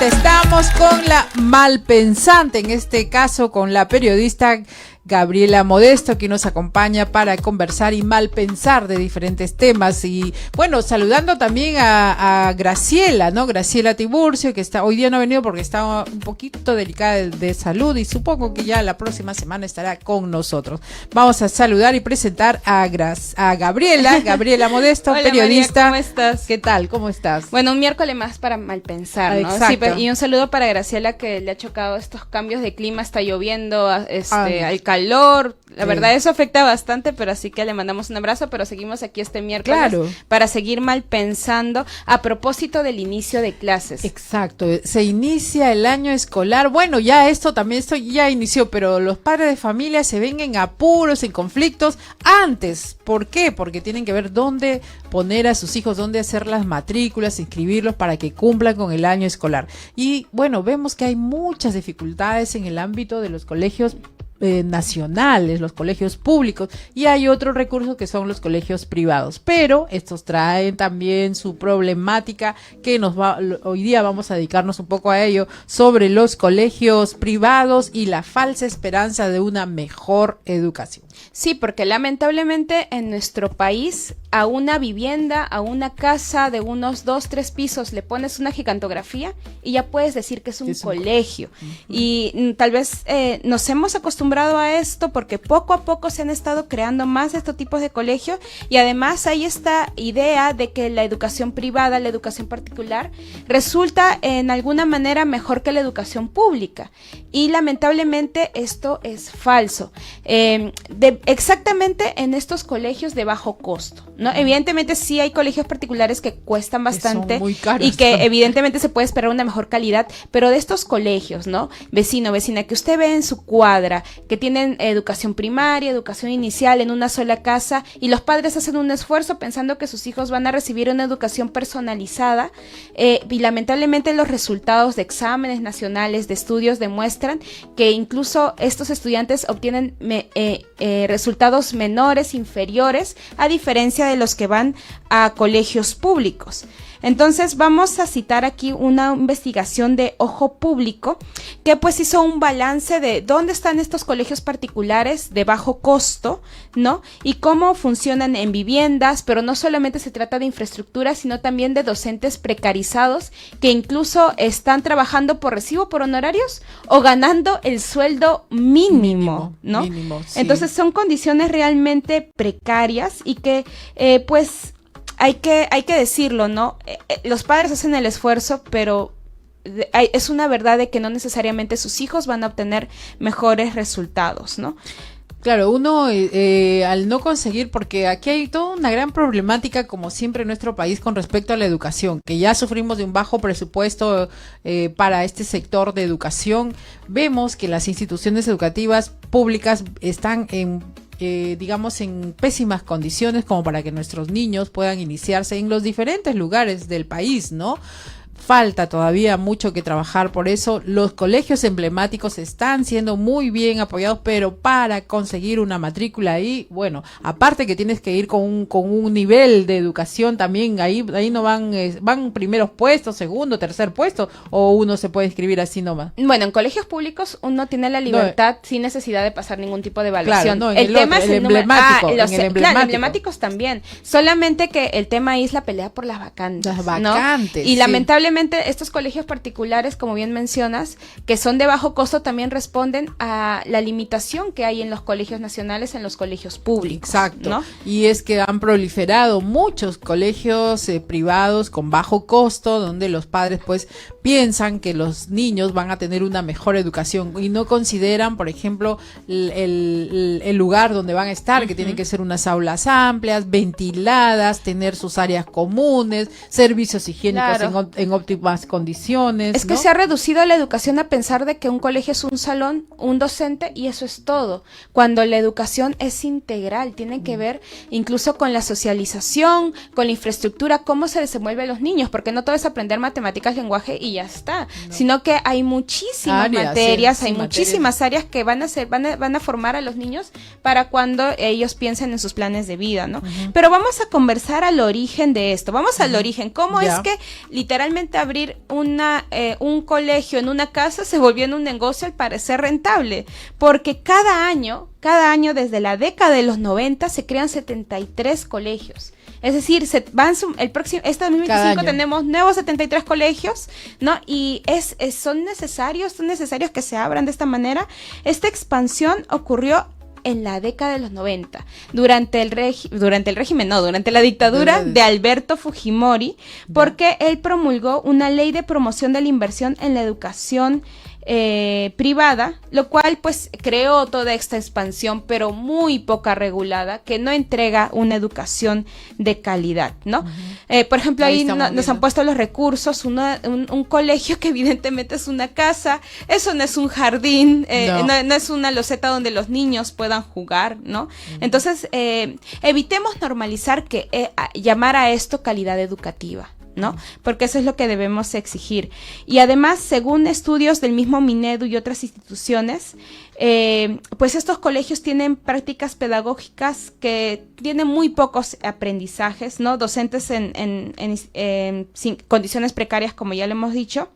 Estamos con la malpensante, en este caso con la periodista Gabriela Modesto, que nos acompaña para conversar y malpensar de diferentes temas. Y bueno, saludando también a Graciela, ¿no? Graciela Tiburcio, que hoy día no ha venido porque está un poquito delicada de salud y supongo que ya la próxima semana estará con nosotros. Vamos a saludar y presentar a Gabriela Modesto. Hola, periodista. María, ¿cómo estás? ¿Qué tal? ¿Cómo estás? Bueno, un miércoles más para malpensar, ¿no? Exacto. Sí, y un saludo para Graciela, que le ha chocado estos cambios de clima, está lloviendo, al calor. La verdad, eso afecta bastante, pero así que le mandamos un abrazo, pero seguimos aquí este miércoles para seguir malpensando a propósito del inicio de clases. Exacto, se inicia el año escolar. Bueno, ya esto ya inició, pero los padres de familia se ven en apuros, en conflictos antes. ¿Por qué? Porque tienen que ver dónde poner a sus hijos, dónde hacer las matrículas, inscribirlos para que cumplan con el año escolar. Y bueno, vemos que hay muchas dificultades en el ámbito de los colegios nacionales, los colegios públicos, y hay otro recurso que son los colegios privados, pero estos traen también su problemática que hoy día vamos a dedicarnos un poco a ello, sobre los colegios privados y la falsa esperanza de una mejor educación. Sí, porque lamentablemente en nuestro país a una vivienda, a una casa de unos 2-3 pisos le pones una gigantografía y ya puedes decir que es un colegio. Y tal vez nos hemos acostumbrado a esto porque poco a poco se han estado creando más de estos tipos de colegios, y además hay esta idea de que la educación privada, la educación particular, resulta en alguna manera mejor que la educación pública, y lamentablemente esto es falso. Exactamente en estos colegios de bajo costo, ¿no? Evidentemente sí hay colegios particulares que cuestan bastante, que son muy caros, y que evidentemente se puede esperar una mejor calidad, pero de estos colegios, ¿no? Vecino, vecina, que usted ve en su cuadra, que tienen educación primaria, educación inicial en una sola casa, y los padres hacen un esfuerzo pensando que sus hijos van a recibir una educación personalizada, y lamentablemente los resultados de exámenes nacionales de estudios demuestran que incluso estos estudiantes obtienen resultados menores, inferiores, a diferencia de los que van a colegios públicos. Entonces vamos a citar aquí una investigación de Ojo Público, que pues hizo un balance de dónde están estos colegios particulares de bajo costo, ¿no? Y cómo funcionan en viviendas, pero no solamente se trata de infraestructura, sino también de docentes precarizados que incluso están trabajando por recibo, por honorarios, o ganando el sueldo mínimo, ¿no? Mínimo, sí. Entonces son condiciones realmente precarias y que pues hay que decirlo, ¿no? Los padres hacen el esfuerzo, pero es una verdad de que no necesariamente sus hijos van a obtener mejores resultados, ¿no? Claro, uno al no conseguir, porque aquí hay toda una gran problemática, como siempre en nuestro país, con respecto a la educación, que ya sufrimos de un bajo presupuesto para este sector de educación. Vemos que las instituciones educativas públicas están digamos en pésimas condiciones como para que nuestros niños puedan iniciarse en los diferentes lugares del país, ¿no? Falta todavía mucho que trabajar, por eso los colegios emblemáticos están siendo muy bien apoyados, pero para conseguir una matrícula ahí, bueno, aparte que tienes que ir con un nivel de educación también, ahí no van primeros puestos, segundo, tercer puesto, o uno se puede inscribir así nomás. Bueno, en colegios públicos uno tiene la libertad sin necesidad de pasar ningún tipo de evaluación. Claro, el tema es el emblemático, Claro, emblemáticos también, solamente que el tema ahí es la pelea por las vacantes, ¿no? Y sí. lamentablemente estos colegios particulares, como bien mencionas, que son de bajo costo, también responden a la limitación que hay en los colegios nacionales, en los colegios públicos. Exacto, ¿no? Y es que han proliferado muchos colegios privados con bajo costo, donde los padres pues piensan que los niños van a tener una mejor educación y no consideran, por ejemplo, el lugar donde van a estar, que tienen que ser unas aulas amplias, ventiladas, tener sus áreas comunes, servicios higiénicos en óptimas condiciones. Es que se ha reducido la educación a pensar de que un colegio es un salón, un docente y eso es todo, cuando la educación es integral, tiene que ver incluso con la socialización, con la infraestructura, cómo se desenvuelven los niños, porque no todo es aprender matemáticas, lenguaje y ya está, sino que hay muchísimas materias, hay muchísimas áreas que van a formar a los niños para cuando ellos piensen en sus planes de vida, ¿no? Pero vamos a conversar al origen de esto, vamos al origen, cómo es que literalmente solamente abrir un colegio en una casa se volvió en un negocio al parecer rentable, porque cada año desde la década de los 90 se crean 73 colegios. Es decir, este 2025 tenemos nuevos 73 colegios, ¿no? Y son necesarios que se abran de esta manera. Esta expansión ocurrió en la década de los 90, durante la dictadura de Alberto Fujimori, porque él promulgó una ley de promoción de la inversión en la educación privada, lo cual pues creó toda esta expansión, pero muy poca regulada, que no entrega una educación de calidad, ¿no? Por ejemplo, ahí nos han puesto los recursos, un colegio que evidentemente es una casa, eso no es un jardín, no es una loseta donde los niños puedan jugar, ¿no? Entonces, evitemos normalizar llamar a esto calidad educativa, ¿no? Porque eso es lo que debemos exigir. Y además, según estudios del mismo Minedu y otras instituciones, pues estos colegios tienen prácticas pedagógicas que tienen muy pocos aprendizajes, ¿no? Docentes sin condiciones precarias, como ya lo hemos dicho,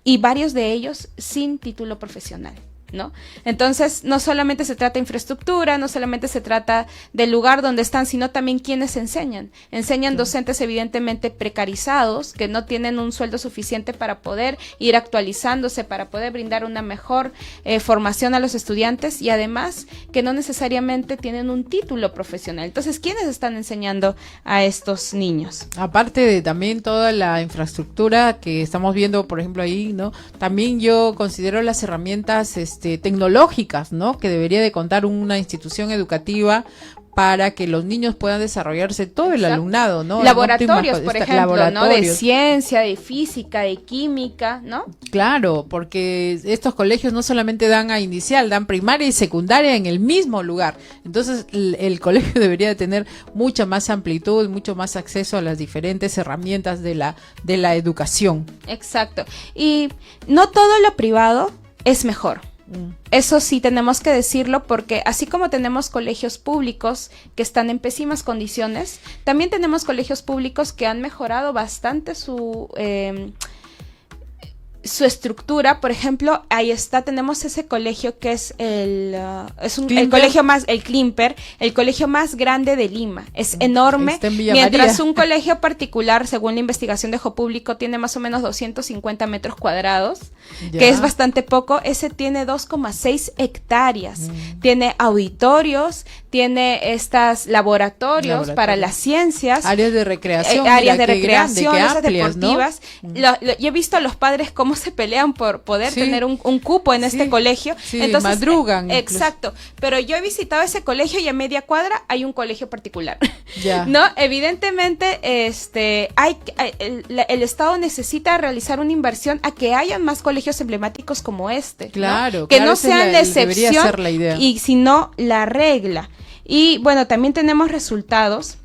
y varios de ellos sin título profesional, ¿no? Entonces, no solamente se trata de infraestructura, no solamente se trata del lugar donde están, sino también quienes enseñan. Enseñan docentes evidentemente precarizados, que no tienen un sueldo suficiente para poder ir actualizándose, para poder brindar una mejor formación a los estudiantes, y además que no necesariamente tienen un título profesional. Entonces, ¿quiénes están enseñando a estos niños? Aparte de también toda la infraestructura que estamos viendo, por ejemplo, ahí, ¿no? También yo considero las herramientas tecnológicas, ¿no? Que debería de contar una institución educativa para que los niños puedan desarrollarse todo el alumnado, ¿no? Laboratorios, por ejemplo, ¿no? De ciencia, de física, de química, ¿no? Claro, porque estos colegios no solamente dan a inicial, dan primaria y secundaria en el mismo lugar. Entonces, el colegio debería de tener mucha más amplitud, mucho más acceso a las diferentes herramientas de la educación. Exacto. Y no todo lo privado es mejor. Eso sí tenemos que decirlo, porque así como tenemos colegios públicos que están en pésimas condiciones, también tenemos colegios públicos que han mejorado bastante su estructura. Por ejemplo, tenemos ese colegio que es el colegio más, el Klimper, el colegio más grande de Lima, es enorme, mientras un colegio particular, según la investigación de Ojo Público, tiene más o menos 250 metros cuadrados, que es bastante poco. Ese tiene 2,6 hectáreas, tiene auditorios, tiene laboratorios para las ciencias, áreas de recreación, áreas deportivas, ¿no? Yo he visto a los padres cómo se pelean por poder tener un cupo en este colegio. Entonces, madrugan. Exacto, pero yo he visitado ese colegio y a media cuadra hay un colegio particular. ¿No? Evidentemente, el Estado necesita realizar una inversión a que haya más colegios emblemáticos como este. Claro, ¿no? Que no sean la excepción, y sino la regla. Y bueno, también tenemos resultados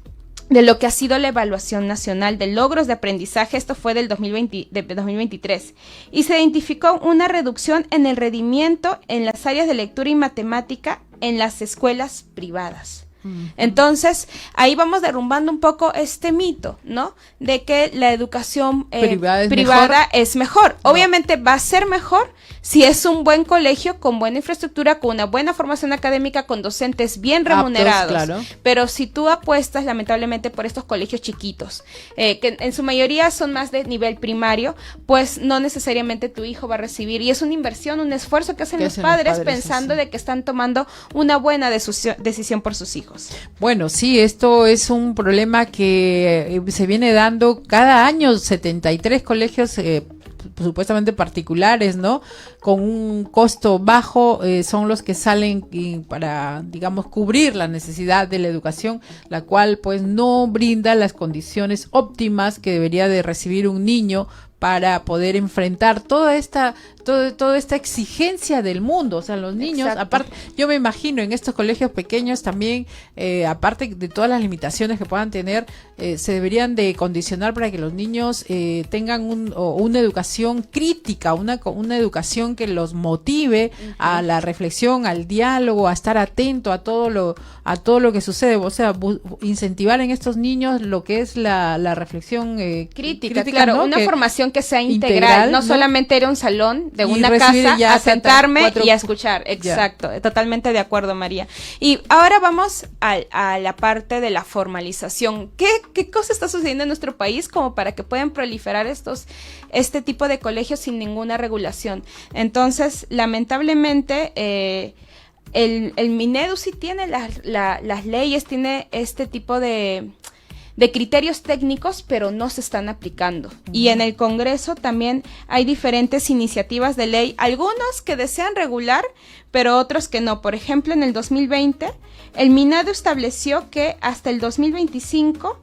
de lo que ha sido la evaluación nacional de logros de aprendizaje. Esto fue del 2023, y se identificó una reducción en el rendimiento en las áreas de lectura y matemática en las escuelas privadas. Entonces, ahí vamos derrumbando un poco este mito, ¿no? De que la educación privada es mejor. No. Obviamente va a ser mejor si es un buen colegio con buena infraestructura, con una buena formación académica, con docentes bien remunerados. Claro. Pero si tú apuestas, lamentablemente, por estos colegios chiquitos, que en su mayoría son más de nivel primario, pues no necesariamente tu hijo va a recibir. Y es una inversión, un esfuerzo que hacen los padres pensando de que están tomando una buena decisión por sus hijos. Bueno, sí, esto es un problema que se viene dando cada año. 73 colegios supuestamente particulares, ¿no? Con un costo bajo, son los que salen para, digamos, cubrir la necesidad de la educación, la cual pues no brinda las condiciones óptimas que debería de recibir un niño para poder enfrentar toda esta exigencia del mundo. O sea, los niños, aparte, yo me imagino en estos colegios pequeños también, aparte de todas las limitaciones que puedan tener, se deberían de condicionar para que los niños tengan una educación crítica, una educación que los motive a la reflexión, al diálogo, a estar atento a todo lo que sucede. O sea, incentivar en estos niños lo que es la reflexión crítica, claro, ¿no? Una formación educación que sea integral, no solamente ir a un salón de una casa a sentarme y a escuchar. Exacto, totalmente de acuerdo, María. Y ahora vamos a la parte de la formalización. ¿Qué cosa está sucediendo en nuestro país como para que puedan proliferar este tipo de colegios sin ninguna regulación? Entonces, lamentablemente, el Minedu sí tiene las leyes, tiene este tipo de criterios técnicos, pero no se están aplicando. Y en el Congreso también hay diferentes iniciativas de ley, algunos que desean regular, pero otros que no. Por ejemplo, en el 2020, el Minedu estableció que hasta el 2025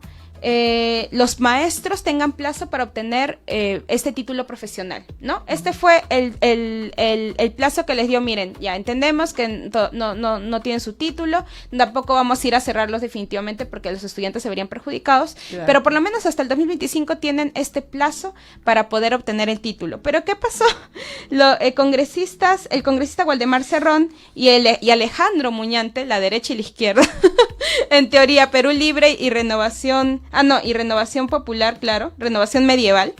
los maestros tengan plazo para obtener este título profesional, ¿no? Este fue el plazo que les dio. Miren, ya entendemos que no tienen su título, tampoco vamos a ir a cerrarlos definitivamente porque los estudiantes se verían perjudicados, claro, pero por lo menos hasta el 2025 tienen este plazo para poder obtener el título. ¿Pero qué pasó? El congresista Waldemar Cerrón y Alejandro Muñante, la derecha y la izquierda, en teoría Perú Libre y Renovación Popular, claro, Renovación Medieval,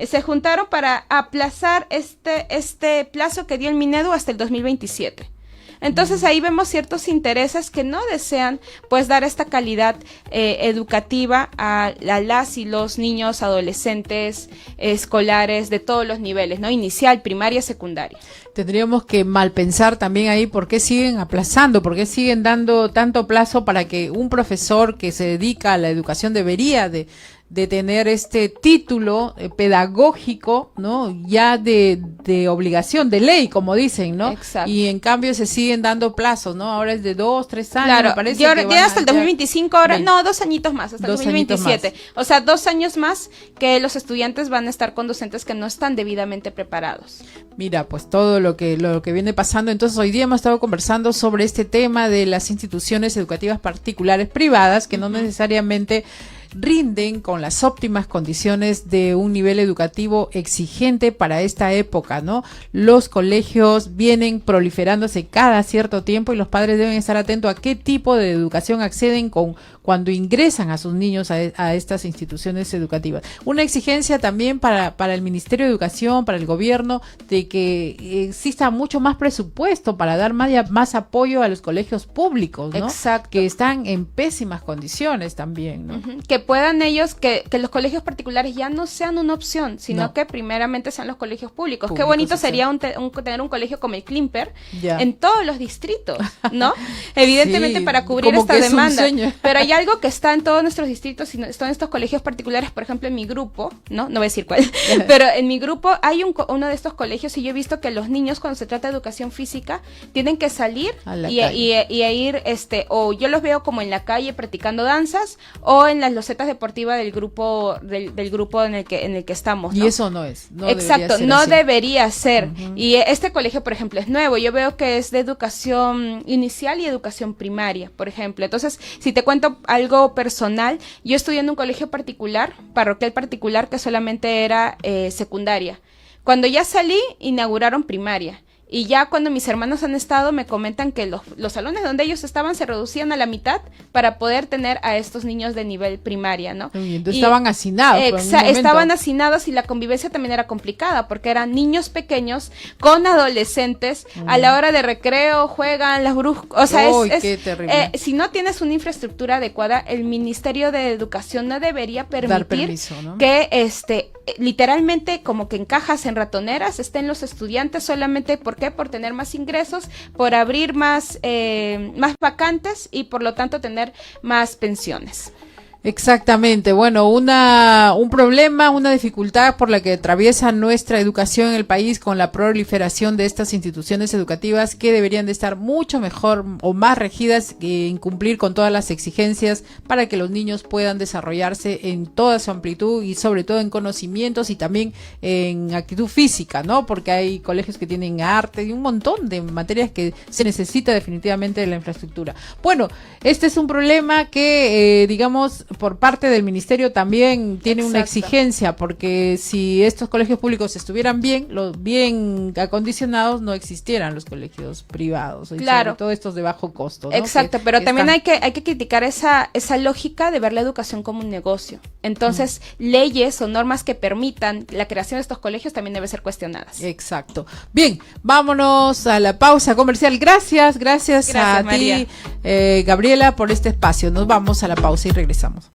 se juntaron para aplazar este plazo que dio el Minedu hasta el 2027. Entonces ahí vemos ciertos intereses que no desean pues dar esta calidad educativa a las y los niños, adolescentes, escolares de todos los niveles, ¿no? Inicial, primaria, secundaria. Tendríamos que malpensar también ahí por qué siguen aplazando, por qué siguen dando tanto plazo para que un profesor que se dedica a la educación debería de tener este título pedagógico, ¿no? Ya de obligación, de ley, como dicen, ¿no? Exacto. Y en cambio se siguen dando plazos, ¿no? Ahora es de 2, 3 años, claro, me parece. Ya hasta el 2025, ahora, no, 2 añitos más, hasta el 2027. O sea, 2 años más que los estudiantes van a estar con docentes que no están debidamente preparados. Mira, pues todo lo que viene pasando. Entonces, hoy día hemos estado conversando sobre este tema de las instituciones educativas particulares privadas que no necesariamente rinden con las óptimas condiciones de un nivel educativo exigente para esta época, ¿no? Los colegios vienen proliferándose cada cierto tiempo y los padres deben estar atentos a qué tipo de educación acceden cuando ingresan a sus niños a estas instituciones educativas. Una exigencia también para el Ministerio de Educación, para el gobierno, de que exista mucho más presupuesto para dar más apoyo a los colegios públicos, ¿no? Exacto. Que están en pésimas condiciones también, ¿no? Que puedan ellos, que los colegios particulares ya no sean una opción, sino que primeramente sean los colegios públicos. Qué bonito sería tener un colegio como el Klimper en todos los distritos, ¿no? Evidentemente para cubrir esta demanda. Pero hay algo que está en todos nuestros distritos y están estos colegios particulares, por ejemplo en mi grupo, no voy a decir cuál, pero en mi grupo hay uno de estos colegios y yo he visto que los niños cuando se trata de educación física tienen que salir y a ir, o yo los veo como en la calle practicando danzas o en las losetas deportivas del grupo en el que estamos, ¿no? Y eso no es. Exacto, no debería ser. Y este colegio, por ejemplo, es nuevo. Yo veo que es de educación inicial y educación primaria, por ejemplo. Entonces, si te cuento algo personal, yo estudié en un colegio particular, parroquial particular, que solamente era secundaria. Cuando ya salí, inauguraron primaria. Y ya cuando mis hermanos han estado, me comentan que los salones donde ellos estaban se reducían a la mitad para poder tener a estos niños de nivel primaria, ¿no? Entonces estaban hacinados. Estaban hacinados y la convivencia también era complicada porque eran niños pequeños con adolescentes. A la hora de recreo juegan las bruscas. O sea, qué terrible. Si no tienes una infraestructura adecuada, el Ministerio de Educación no debería permitir dar permiso, ¿no? Que literalmente como que en cajas, en ratoneras, estén los estudiantes solamente. ¿Por qué? Por tener más ingresos, por abrir más vacantes y por lo tanto tener más pensiones. Exactamente, bueno, un problema, una dificultad por la que atraviesa nuestra educación en el país con la proliferación de estas instituciones educativas que deberían de estar mucho mejor o más regidas y cumplir con todas las exigencias para que los niños puedan desarrollarse en toda su amplitud y sobre todo en conocimientos y también en actitud física, ¿no? Porque hay colegios que tienen arte y un montón de materias que se necesita definitivamente de la infraestructura. Bueno, este es un problema que, digamos, por parte del ministerio también tiene una Exacto. exigencia, porque si estos colegios públicos estuvieran bien acondicionados, no existieran los colegios privados, y Claro. sobre todo estos de bajo costo, ¿no? Exacto, Que pero también están- hay que criticar esa lógica de ver la educación como un negocio. Entonces, leyes o normas que permitan la creación de estos colegios también deben ser cuestionadas. Exacto. Bien, vámonos a la pausa comercial. Gracias Gracias, a María. ti, Gabriela, por este espacio. Nos vamos a la pausa y regresamos.